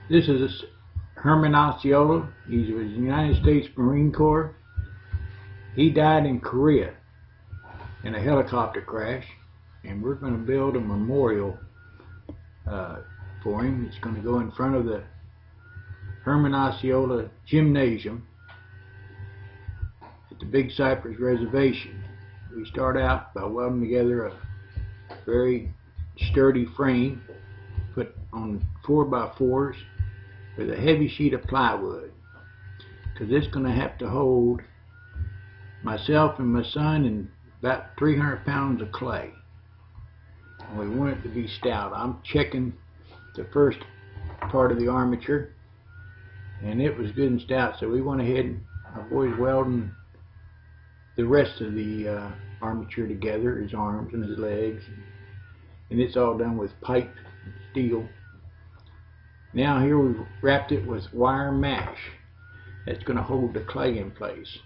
This is Herman Osceola. He was in the United States Marine Corps. He died in Korea in a helicopter crash, and we're going to build a memorial for him. It's going to go in front of the Herman Osceola Gymnasium at the Big Cypress Reservation. We start out by welding together a very sturdy frame put on 4x4s with a heavy sheet of plywood, because it's going to have to hold myself and my son and about 300 pounds of clay. And we want it to be stout. I'm checking the first part of the armature, and it was good and stout, so we went ahead and my boy's welding the rest of the armature together, his arms and his legs, and it's all done with pipe and steel. Now here we've wrapped it with wire mesh that's going to hold the clay in place.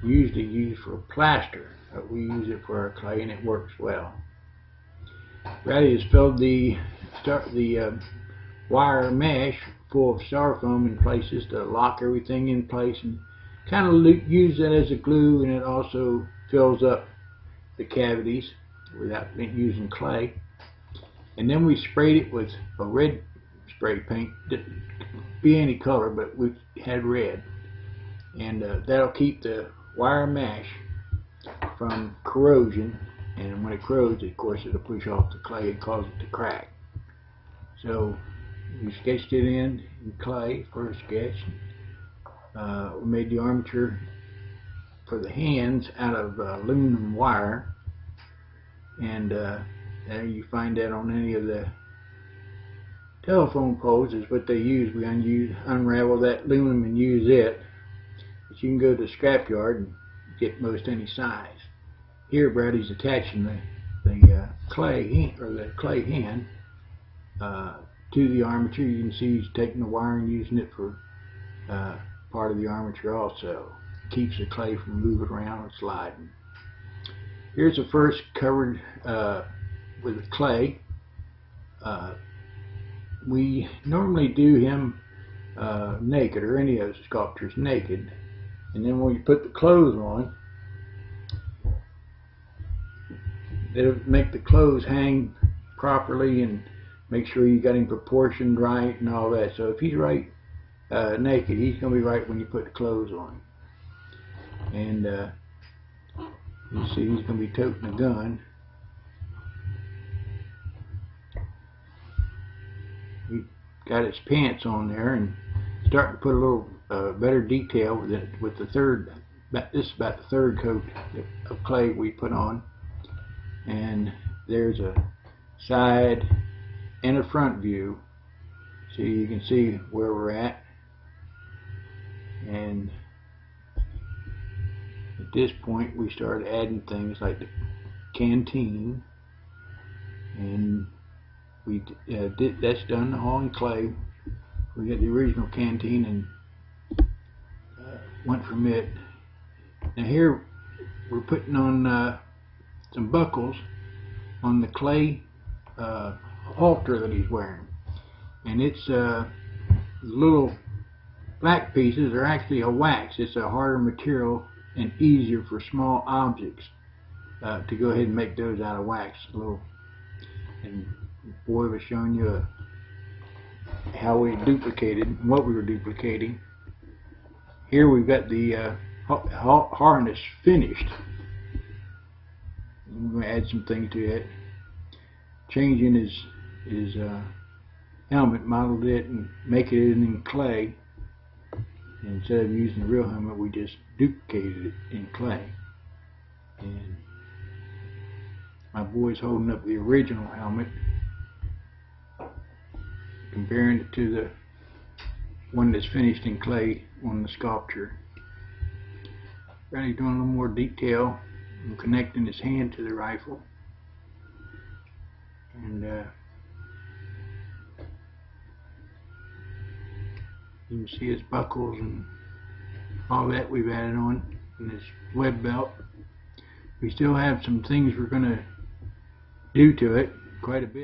Usually used for plaster, but we use it for our clay and it works well. Brady has filled the wire mesh full of styrofoam in places to lock everything in place, and kind of use that as a glue, and it also fills up the cavities without using clay. And then we sprayed it with a red spray paint. Didn't be any color, but we had red, and that'll keep the wire mesh from corrosion, and when it corrodes, of course, it'll push off the clay and cause it to crack. So we sketched it in clay, first sketch. We made the armature for the hands out of aluminum wire, and there you find that on any of the telephone poles is what they use. We unravel that aluminum and use it, but you can go to the scrapyard and get most any size. Here Brady's attaching the clay hand to the armature. You can see he's taking the wire and using it for part of the armature also. Keeps the clay from moving around and sliding. Here's the first covered with the clay. We normally do him naked, or any of the sculptures naked, and then when you put the clothes on, it'll make the clothes hang properly and make sure you got him proportioned right and all that. So if he's right naked, he's going to be right when you put the clothes on. And you see he's going to be toting a gun. He got his pants on there and starting to put a little better detail with the third. This is about the third coat of clay we put on. And there's a side and a front view, so you can see where we're at. And at this point we started adding things like the canteen, and we that's done all in clay. We got the original canteen and went from it. Now here we're putting on some buckles on the clay halter that he's wearing, and it's little black pieces are actually a wax. It's a harder material and easier for small objects to go ahead and make those out of wax. And boy was showing you how we duplicated and what we were duplicating. Here we've got the harness finished. I'm going to add some things to it. Changing his helmet, modeled it and making it in clay. And instead of using the real helmet, we just duplicated it in clay. And my boy's holding up the original helmet, comparing it to the one that's finished in clay on the sculpture. Brady's doing a little more detail and connecting his hand to the rifle. And you can see his buckles and all that we've added on, and his web belt. We still have some things we're going to do to it, quite a bit.